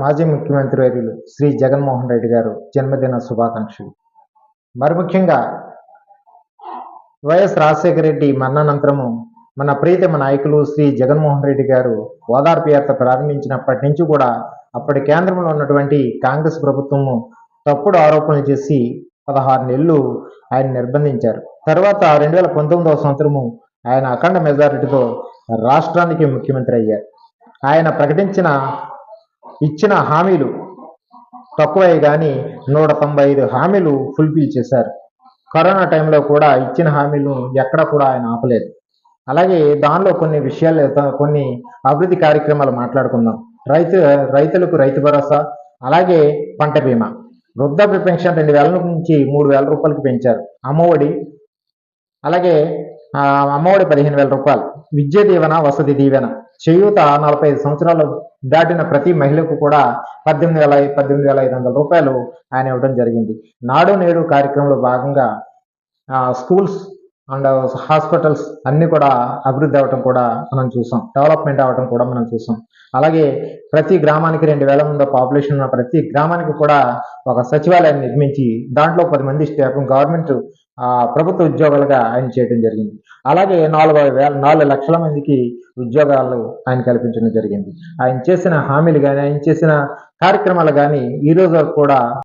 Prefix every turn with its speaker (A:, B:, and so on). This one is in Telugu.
A: మాజీ ముఖ్యమంత్రి వర్యులు శ్రీ జగన్మోహన్ రెడ్డి గారు జన్మదిన శుభాకాంక్షలు. మరి ముఖ్యంగా వైఎస్ రాజశేఖర రెడ్డి మరణానంతరము మన ప్రీతమ నాయకులు శ్రీ జగన్మోహన్ రెడ్డి గారు ఓదార్పు యాత్ర ప్రారంభించినప్పటి నుంచి కూడా అప్పటి కేంద్రంలో ఉన్నటువంటి కాంగ్రెస్ ప్రభుత్వము తప్పుడు ఆరోపణలు చేసి 16 నెలలు ఆయన నిర్బంధించారు. తర్వాత 2019వ సంవత్సరము ఆయన అఖండ మెజారిటీతో రాష్ట్రానికి ముఖ్యమంత్రి అయ్యారు. ఆయన ఇచ్చిన హామీలు తక్కువే కానీ 195 హామీలు ఫుల్ఫిల్ చేశారు. కరోనా టైంలో కూడా ఇచ్చిన హామీలు ఎక్కడ కూడా ఆయన ఆపలేదు. అలాగే దానిలో కొన్ని అభివృద్ధి కార్యక్రమాలు మాట్లాడుకుందాం. రైతులకు రైతు భరోసా, అలాగే పంట బీమా, వృద్ధాప్య పెన్షన్ 2000 నుంచి 3000 రూపాయలకి పెంచారు. అమ్మఒడి, అలాగే అమ్మఒడి 15,000 రూపాయలు, విద్య దీవెన, వసతి దీవెన, చేయూత 45 సంవత్సరాలు దాటిన ప్రతి మహిళకు కూడా 18,500 రూపాయలు ఆయన ఇవ్వడం జరిగింది. నాడు నేడు కార్యక్రమంలో భాగంగా స్కూల్స్ అండ్ హాస్పిటల్స్ అన్ని కూడా అభివృద్ధి అవటం కూడా మనం చూసాం, డెవలప్మెంట్ అవటం కూడా మనం చూసాం. అలాగే ప్రతి గ్రామానికి 2,000 మంది పాపులేషన్ ఉన్న ప్రతి గ్రామానికి కూడా ఒక సచివాలయాన్ని నిర్మించి దాంట్లో 10 మంది స్టాఫ్ గవర్నమెంట్ ప్రభుత్వ ఉద్యోగాలుగా ఆయన చేయడం జరిగింది. అలాగే 4 లక్షల మందికి ఉద్యోగాలు ఆయన కల్పించడం జరిగింది. ఆయన చేసిన హామీలు కానీ, ఆయన చేసిన కార్యక్రమాలు కానీ ఈ రోజు కూడా